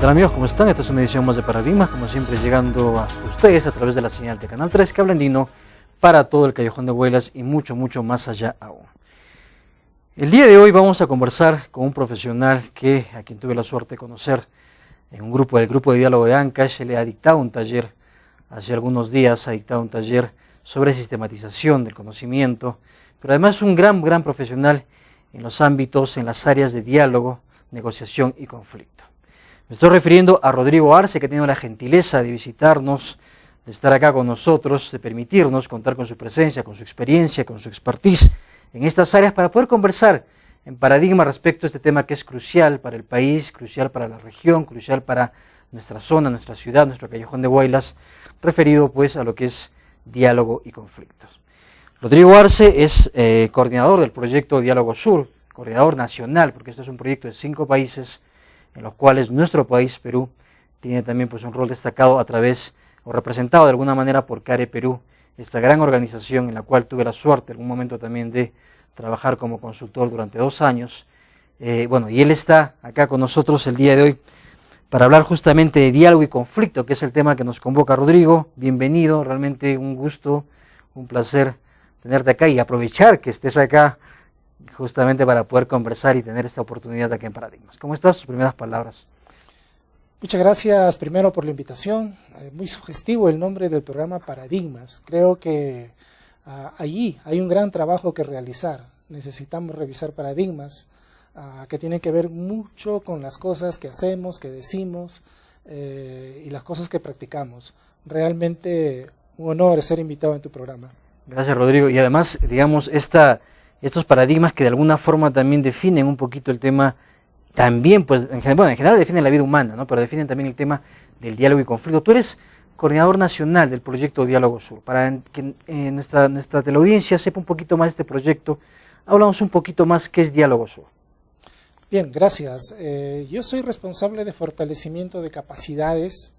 tal amigos? ¿Cómo están? Esta es una edición más de Paradigmas, como siempre llegando hasta ustedes a través de la señal de Canal 3 que habla andino para todo el Callejón de Huaylas y mucho más allá aún. El día de hoy vamos a conversar con un profesional a quien tuve la suerte de conocer en un grupo del grupo de diálogo de Ancash. Le ha dictado un taller, hace algunos días ha dictado un taller sobre sistematización del conocimiento, pero además es un gran profesional en los ámbitos, en las áreas de diálogo, negociación y conflicto. Me estoy refiriendo a Rodrigo Arce, que ha tenido la gentileza de visitarnos, de estar acá con nosotros, de permitirnos contar con su presencia, con su experiencia, con su expertise en estas áreas para poder conversar en Paradigma respecto a este tema que es crucial para el país, crucial para la región, crucial para nuestra zona, nuestra ciudad, nuestro Callejón de Huaylas, referido pues a lo que es diálogo y conflictos. Rodrigo Arce es coordinador del proyecto Diálogo Sur, coordinador nacional, porque este es un proyecto de 5 países, en los cuales nuestro país, Perú, tiene también pues un rol destacado a través, o representado de alguna manera por CARE Perú, esta gran organización en la cual tuve la suerte en algún momento también de trabajar como consultor durante 2 años. Y él está acá con nosotros el día de hoy para hablar justamente de diálogo y conflicto, que es el tema que nos convoca. Rodrigo, bienvenido, realmente un gusto, un placer tenerte acá y aprovechar que estés acá justamente para poder conversar y tener esta oportunidad aquí en Paradigmas. ¿Cómo estás? Sus primeras palabras. Muchas gracias primero por la invitación. Muy sugestivo el nombre del programa Paradigmas. Creo que allí hay un gran trabajo que realizar. Necesitamos revisar paradigmas que tienen que ver mucho con las cosas que hacemos, que decimos y las cosas que practicamos. Realmente un honor ser invitado en tu programa. Gracias, Rodrigo. Y además, digamos, estos paradigmas que de alguna forma también definen un poquito el tema, también, pues, en general definen la vida humana, ¿no? Pero definen también el tema del diálogo y conflicto. Tú eres coordinador nacional del proyecto Diálogo Sur. Para que nuestra teleaudiencia sepa un poquito más de este proyecto, hablamos un poquito más qué es Diálogo Sur. Bien, gracias. Yo soy responsable de fortalecimiento de capacidades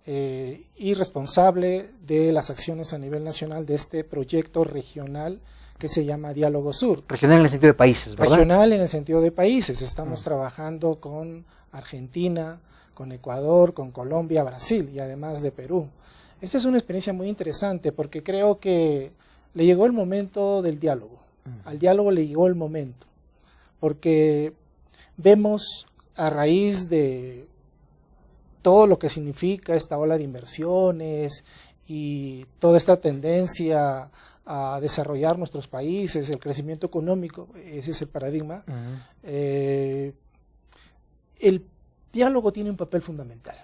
y responsable de las acciones a nivel nacional de este proyecto regional que se llama Diálogo Sur. Regional en el sentido de países, ¿verdad? Regional en el sentido de países. Estamos trabajando con Argentina, con Ecuador, con Colombia, Brasil y además de Perú. Esta es una experiencia muy interesante porque creo que le llegó el momento del diálogo. Al diálogo le llegó el momento porque vemos a raíz de todo lo que significa esta ola de inversiones y toda esta tendencia a desarrollar nuestros países, el crecimiento económico, ese es el paradigma. El diálogo tiene un papel fundamental.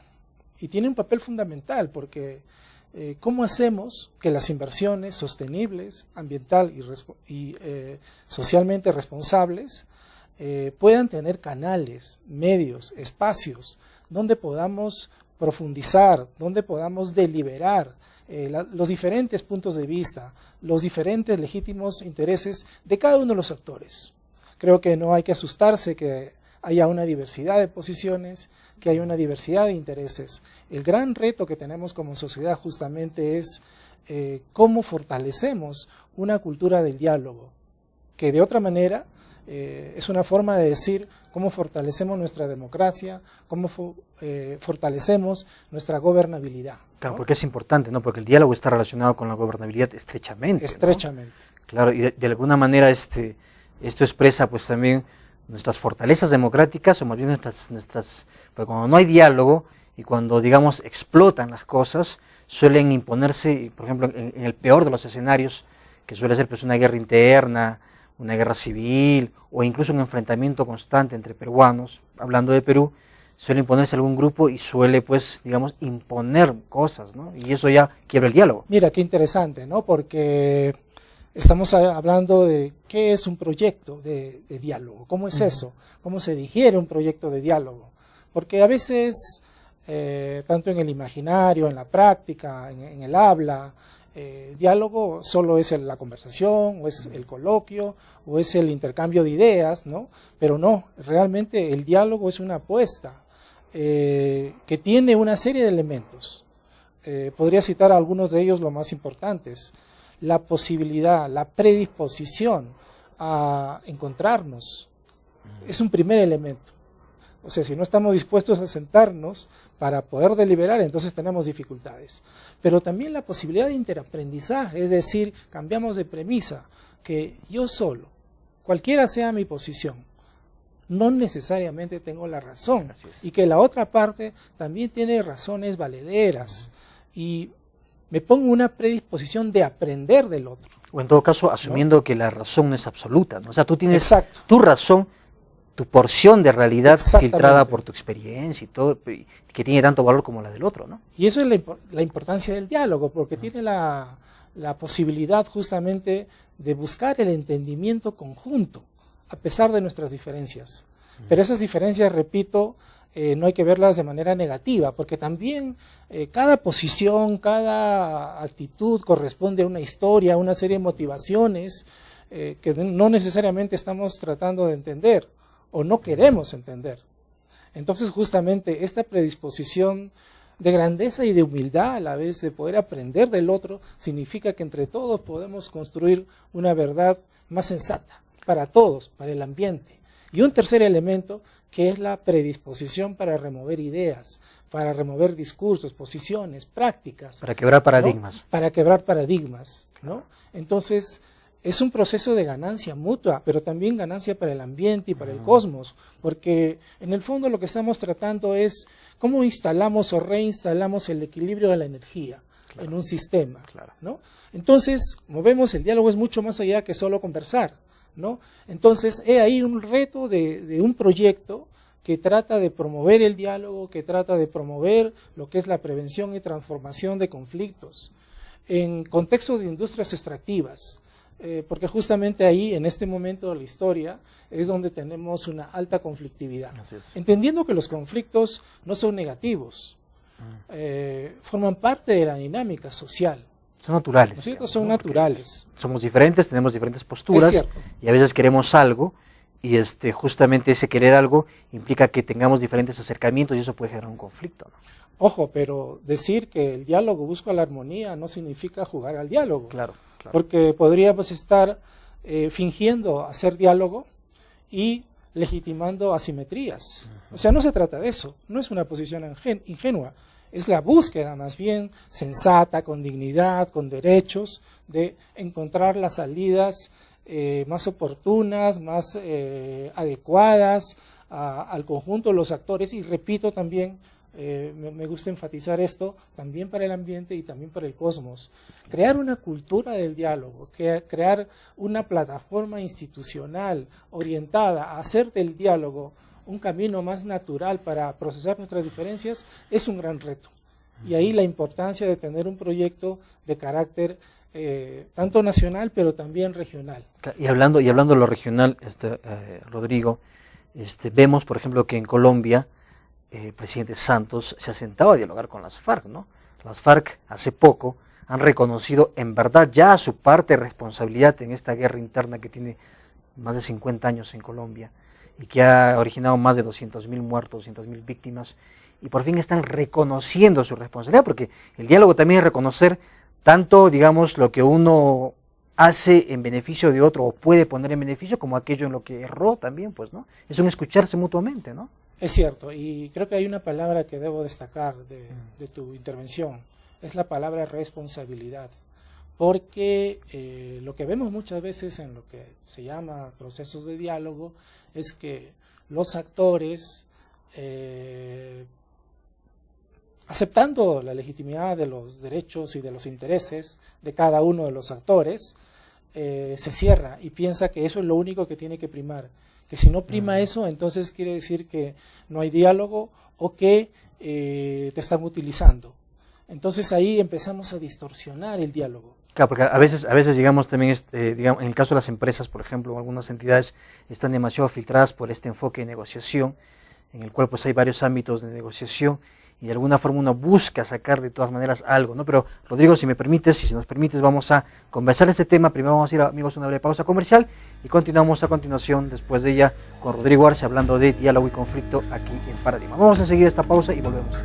Y tiene un papel fundamental porque ¿cómo hacemos que las inversiones sostenibles, ambiental y socialmente responsables puedan tener canales, medios, espacios donde podamos profundizar, donde podamos deliberar los diferentes puntos de vista, los diferentes legítimos intereses de cada uno de los actores? Creo que no hay que asustarse que haya una diversidad de posiciones, que haya una diversidad de intereses. El gran reto que tenemos como sociedad justamente es cómo fortalecemos una cultura del diálogo, que de otra manera es una forma de decir cómo fortalecemos nuestra democracia, cómo fortalecemos nuestra gobernabilidad. Claro, porque es importante, ¿no? Porque el diálogo está relacionado con la gobernabilidad estrechamente. Estrechamente. ¿No? Claro, y de alguna manera esto expresa pues también nuestras fortalezas democráticas, o más bien porque cuando no hay diálogo y cuando, digamos, explotan las cosas, suelen imponerse, por ejemplo, en el peor de los escenarios, que suele ser pues una guerra interna, una guerra civil, o incluso un enfrentamiento constante entre peruanos, hablando de Perú, suele imponerse algún grupo y suele, pues, digamos, imponer cosas, ¿no? Y eso ya quiebra el diálogo. Mira, qué interesante, ¿no? Porque estamos hablando de qué es un proyecto de diálogo, cómo es eso, cómo se digiere un proyecto de diálogo. Porque a veces, tanto en el imaginario, en la práctica, en el habla, diálogo solo es la conversación, o es el coloquio, o es el intercambio de ideas, ¿no? Pero no, realmente el diálogo es una apuesta que tiene una serie de elementos. Podría citar algunos de ellos, los más importantes. La posibilidad, la predisposición a encontrarnos es un primer elemento. O sea, si no estamos dispuestos a sentarnos para poder deliberar, entonces tenemos dificultades. Pero también la posibilidad de interaprendizaje, es decir, cambiamos de premisa, que yo solo, cualquiera sea mi posición, no necesariamente tengo la razón, y que la otra parte también tiene razones valederas, y me pongo una predisposición de aprender del otro. O en todo caso, asumiendo, ¿no?, que la razón no es absoluta, ¿no? O sea, tú tienes Exacto. tu razón, tu porción de realidad filtrada por tu experiencia y todo, que tiene tanto valor como la del otro, ¿no? Y eso es la importancia del diálogo, porque tiene la posibilidad justamente de buscar el entendimiento conjunto, a pesar de nuestras diferencias. Pero esas diferencias, repito, no hay que verlas de manera negativa, porque también cada posición, cada actitud corresponde a una historia, a una serie de motivaciones que no necesariamente estamos tratando de entender o no queremos entender. Entonces justamente esta predisposición de grandeza y de humildad a la vez, de poder aprender del otro, significa que entre todos podemos construir una verdad más sensata para todos, para el ambiente. Y un tercer elemento, que es la predisposición para remover ideas, para remover discursos, posiciones, prácticas. Para quebrar paradigmas. ¿No? Para quebrar paradigmas, ¿no? Entonces, es un proceso de ganancia mutua, pero también ganancia para el ambiente y para el cosmos, porque en el fondo lo que estamos tratando es cómo instalamos o reinstalamos el equilibrio de la energía en un sistema, ¿no? Entonces, como vemos, el diálogo es mucho más allá que solo conversar, ¿no? Entonces, he ahí un reto de un proyecto que trata de promover el diálogo, que trata de promover lo que es la prevención y transformación de conflictos en contexto de industrias extractivas, porque justamente ahí, en este momento de la historia, es donde tenemos una alta conflictividad. Entendiendo que los conflictos no son negativos, forman parte de la dinámica social. Son naturales. ¿No es cierto? Son naturales. Somos diferentes, tenemos diferentes posturas y a veces queremos algo y justamente ese querer algo implica que tengamos diferentes acercamientos y eso puede generar un conflicto, ¿no? Ojo, pero decir que el diálogo busca la armonía no significa jugar al diálogo. Claro. Porque podríamos estar fingiendo hacer diálogo y legitimando asimetrías. O sea, no se trata de eso, no es una posición ingenua. Es la búsqueda más bien sensata, con dignidad, con derechos, de encontrar las salidas más oportunas, más adecuadas al conjunto de los actores. Y repito también, me gusta enfatizar esto, también para el ambiente y también para el cosmos. Crear una cultura del diálogo, crear una plataforma institucional orientada a hacer del diálogo un camino más natural para procesar nuestras diferencias es un gran reto. Y ahí la importancia de tener un proyecto de carácter tanto nacional pero también regional. Y hablando de lo regional, Rodrigo, vemos por ejemplo que en Colombia el presidente Santos se ha sentado a dialogar con las FARC, ¿no? Las FARC hace poco han reconocido en verdad ya su parte de responsabilidad en esta guerra interna que tiene más de 50 años en Colombia y que ha originado más de 200.000 muertos, 200.000 víctimas, y por fin están reconociendo su responsabilidad, porque el diálogo también es reconocer tanto, digamos, lo que uno hace en beneficio de otro o puede poner en beneficio, como aquello en lo que erró también, pues, ¿no? Es un escucharse mutuamente, ¿no? Es cierto, y creo que hay una palabra que debo destacar de tu intervención, es la palabra responsabilidad. Porque lo que vemos muchas veces en lo que se llama procesos de diálogo es que los actores, aceptando la legitimidad de los derechos y de los intereses de cada uno de los actores, se cierra y piensa que eso es lo único que tiene que primar. Que si no prima eso, entonces quiere decir que no hay diálogo o que te están utilizando. Entonces ahí empezamos a distorsionar el diálogo. Claro, porque a veces digamos también, digamos, en el caso de las empresas, por ejemplo, algunas entidades están demasiado filtradas por este enfoque de negociación, en el cual pues hay varios ámbitos de negociación y de alguna forma uno busca sacar de todas maneras algo, ¿no? Pero Rodrigo, si me permites, y si nos permites, vamos a conversar este tema. Primero vamos a ir, amigos, a una breve pausa comercial y continuamos a continuación, después de ella, con Rodrigo Arce hablando de diálogo y conflicto aquí en Paradigma. Vamos a seguir esta pausa y volvemos.